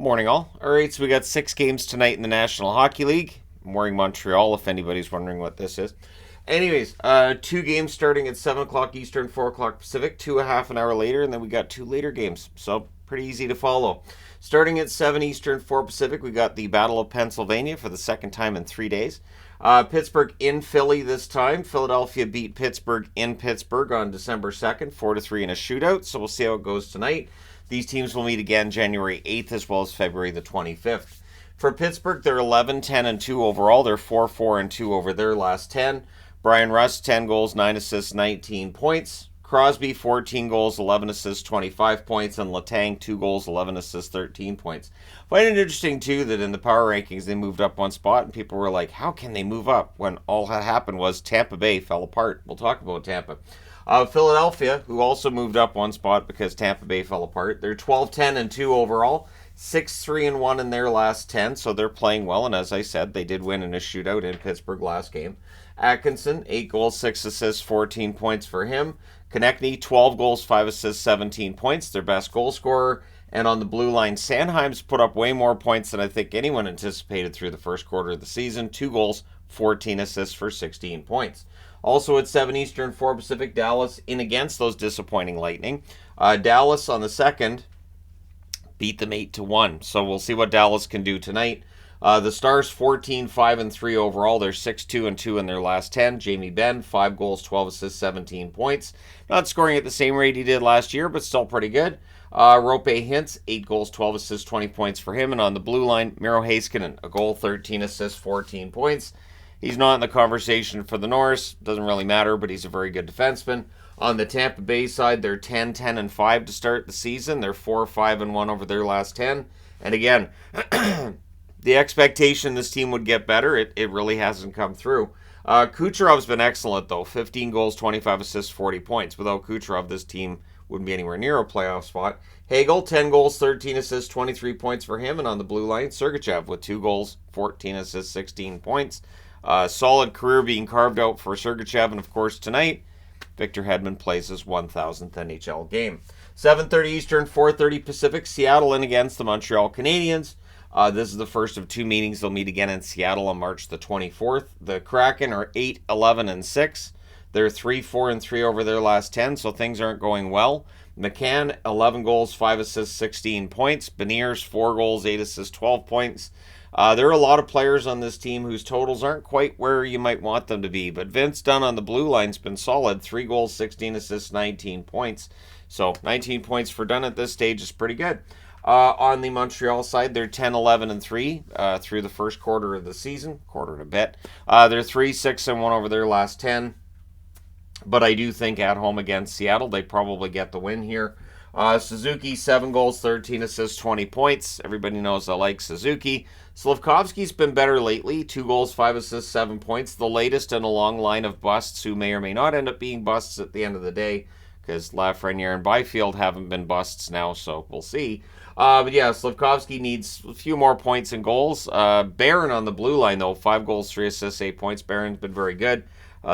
Morning, all. All right, so we got 6 games tonight in the National Hockey League. I'm wearing Montreal, if anybody's wondering what this is. Anyways, 2 games starting at 7 o'clock Eastern, 4 o'clock Pacific, two a half an hour later, and then we got 2 later games. So, pretty easy to follow. Starting at 7 Eastern, 4 Pacific, we got the Battle of Pennsylvania for the second time in 3 days. Pittsburgh in Philly this time. Philadelphia beat Pittsburgh in Pittsburgh on December 2nd, 4-3 in a shootout. So we'll see how it goes tonight. These teams will meet again January 8th as well as February the 25th. For Pittsburgh, they're 11-10-2 overall. They're 4-4-2 over their last 10. Brian Rust, 10 goals, 9 assists, 19 points. Crosby, 14 goals, 11 assists, 25 points. And Letang, 2 goals, 11 assists, 13 points. Find it interesting, too, that in the power rankings, they moved up one spot, and people were like, how can they move up? When all that happened was Tampa Bay fell apart. We'll talk about Tampa. Philadelphia, who also moved up one spot because Tampa Bay fell apart. They're 12-10-2 overall. 6-3-1 in their last 10, so they're playing well. And as I said, they did win in a shootout in Pittsburgh last game. Atkinson, 8 goals, 6 assists, 14 points for him. Konechny, 12 goals, 5 assists, 17 points, their best goal scorer. And on the blue line, Sanheim's put up way more points than I think anyone anticipated through the first quarter of the season. 2 goals, 14 assists for 16 points. Also at 7 Eastern, 4 Pacific, Dallas in against those disappointing Lightning. Dallas on the second beat them 8-1. So we'll see what Dallas can do tonight. The Stars 14-5-3 overall. They're 6-2-2 in their last 10. Jamie Benn, 5 goals, 12 assists, 17 points. Not scoring at the same rate he did last year, but still pretty good. Rope Hintz, 8 goals, 12 assists, 20 points for him. And on the blue line, Miro Heiskanen, a goal, 13 assists, 14 points. He's not in the conversation for the Norris. Doesn't really matter, but he's a very good defenseman. On the Tampa Bay side, they're 10-10-5 to start the season. They're 4-5-1 over their last 10. And again, the expectation this team would get better, it really hasn't come through. Kucherov's been excellent, though. 15 goals, 25 assists, 40 points. Without Kucherov, this team wouldn't be anywhere near a playoff spot. Hagel, 10 goals, 13 assists, 23 points for him. And on the blue line, Sergachev with 2 goals, 14 assists, 16 points. Solid career being carved out for Sergachev. And, of course, tonight, Victor Hedman plays his 1,000th NHL game. 7:30 Eastern, 4:30 Pacific, Seattle in against the Montreal Canadiens. This is the first of 2 meetings. They'll meet again in Seattle on March the 24th. The Kraken are 8-11-6. They're 3-4-3 over their last 10, so things aren't going well. McCann, 11 goals, 5 assists, 16 points. Beniers, 4 goals, 8 assists, 12 points. There are a lot of players on this team whose totals aren't quite where you might want them to be, but Vince Dunn on the blue line's been solid. 3 goals, 16 assists, 19 points. So 19 points for Dunn at this stage is pretty good. On the Montreal side, they're 10-11-3 through the first quarter of the season, quarter and a bit. They're 3-6-1 over their last 10. But I do think at home against Seattle, they probably get the win here. Suzuki, 7 goals, 13 assists, 20 points. Everybody knows I like Suzuki. Slavkovsky's been better lately. 2 goals, 5 assists, 7 points. The latest in a long line of busts who may or may not end up being busts at the end of the day, because Lafreniere and Byfield haven't been busts now, so we'll see. But yeah, Slavkovsky needs a few more points and goals. Barron on the blue line, though, 5 goals, 3 assists, 8 points. Barron's been very good.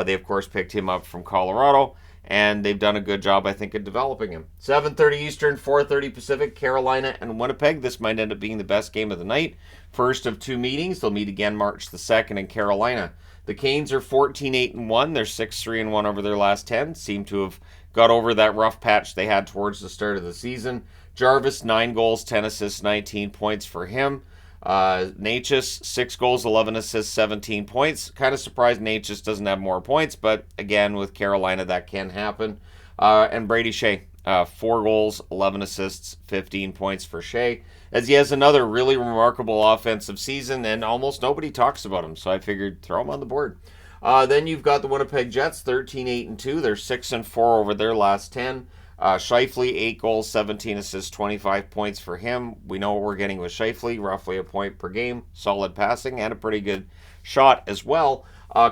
They, of course, picked him up from Colorado, and they've done a good job, I think, of developing him. 7:30 Eastern, 4:30 Pacific, Carolina and Winnipeg. This might end up being the best game of the night. First of 2 meetings. They'll meet again March the 2nd in Carolina. The Canes are 14-8-1. They're 6-3-1 over their last 10. Seem to have got over that rough patch they had towards the start of the season. Jarvis, 9 goals, 10 assists, 19 points for him. Natchez, 6 goals, 11 assists, 17 points. Kind of surprised Natchez doesn't have more points, but again, with Carolina, that can happen. And Brady Shea, 4 goals, 11 assists, 15 points for Shea, as he has another really remarkable offensive season, and almost nobody talks about him, so I figured throw him on the board. Then you've got the Winnipeg Jets, 13-8-2. They're 6-4 over their last 10. Scheifele, 8 goals, 17 assists, 25 points for him. We know what we're getting with Scheifele, roughly a point per game, solid passing, and a pretty good shot as well.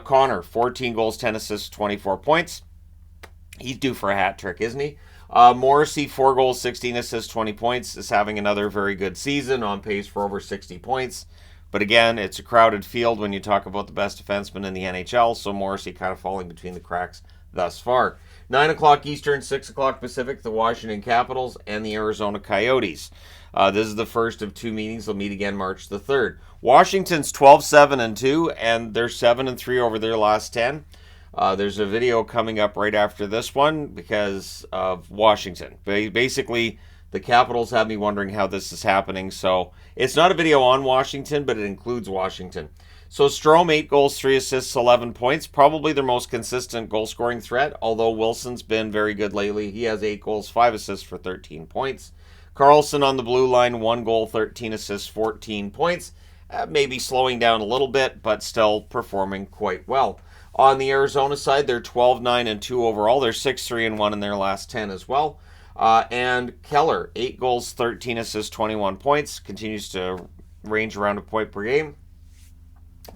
Connor, 14 goals, 10 assists, 24 points. He's due for a hat trick, isn't he? Morrissey, 4 goals, 16 assists, 20 points, is having another very good season, on pace for over 60 points. But again, it's a crowded field when you talk about the best defenseman in the NHL, so Morrissey kind of falling between the cracks thus far. 9 o'clock Eastern, 6 o'clock Pacific, the Washington Capitals and the Arizona Coyotes. This is the first of two meetings. They'll meet again March the 3rd. Washington's 12-7-2, and they're 7-3 over their last 10. There's a video coming up right after this one because of Washington. Basically, the Capitals have me wondering how this is happening. So it's not a video on Washington, but it includes Washington. So Strome, 8 goals, 3 assists, 11 points. Probably their most consistent goal-scoring threat, although Wilson's been very good lately. He has 8 goals, 5 assists for 13 points. Carlson on the blue line, 1 goal, 13 assists, 14 points. Maybe slowing down a little bit, but still performing quite well. On the Arizona side, they're 12-9-2 overall. They're 6-3-1 in their last 10 as well. And Keller, 8 goals, 13 assists, 21 points. Continues to range around a point per game.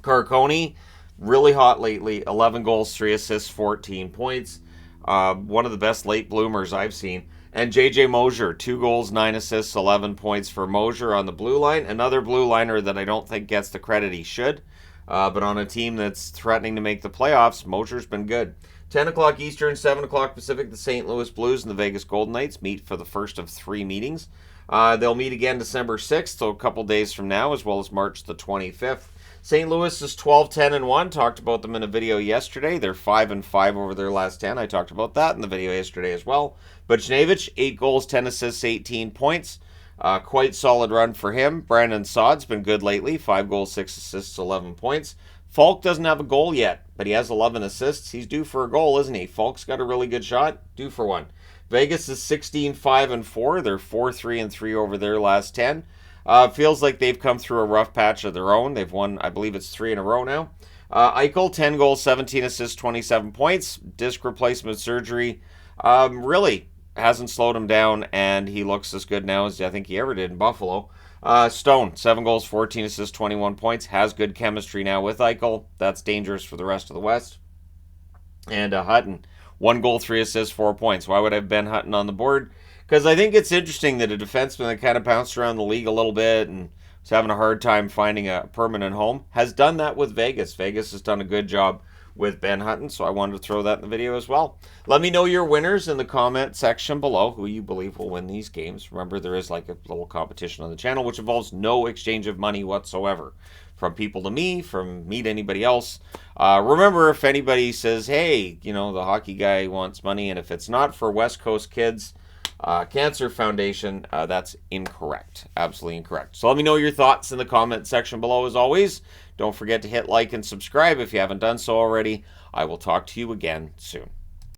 Carconi, really hot lately. 11 goals, 3 assists, 14 points. One of the best late bloomers I've seen. And J.J. Mosier, 2 goals, 9 assists, 11 points for Mosier on the blue line. Another blue liner that I don't think gets the credit he should. But on a team that's threatening to make the playoffs, Mosier's been good. 10 o'clock Eastern, 7 o'clock Pacific, the St. Louis Blues and the Vegas Golden Knights meet for the first of 3 meetings. They'll meet again December 6th, so a couple days from now, as well as March the 25th. St. Louis is 12-10-1. Talked about them in a video yesterday. They're 5-5 over their last 10. I talked about that in the video yesterday as well. Buchnevich, 8 goals, 10 assists, 18 points. Quite solid run for him. Brandon Saad's been good lately. 5 goals, 6 assists, 11 points. Falk doesn't have a goal yet, but he has 11 assists. He's due for a goal, isn't he? Falk's got a really good shot. Due for one. Vegas is 16-5-4. They're 4-3-3 over their last 10. Feels like they've come through a rough patch of their own. They've won, I believe it's 3 in a row now. Eichel, 10 goals, 17 assists, 27 points. Disc replacement surgery really hasn't slowed him down, and he looks as good now as I think he ever did in Buffalo. Stone, 7 goals, 14 assists, 21 points. Has good chemistry now with Eichel. That's dangerous for the rest of the West. And Hutton, 1 goal, 3 assists, 4 points. Why would I have Ben Hutton on the board? Because I think it's interesting that a defenseman that kind of bounced around the league a little bit and was having a hard time finding a permanent home has done that with Vegas. Vegas has done a good job with Ben Hutton, so I wanted to throw that in the video as well. Let me know your winners in the comment section below, who you believe will win these games. Remember, there is like a little competition on the channel, which involves no exchange of money whatsoever. From people to me, from me to anybody else. Remember, if anybody says, hey, the hockey guy wants money, and if it's not for West Coast kids, Cancer Foundation, that's incorrect. Absolutely incorrect. So let me know your thoughts in the comment section below as always. Don't forget to hit like and subscribe if you haven't done so already. I will talk to you again soon.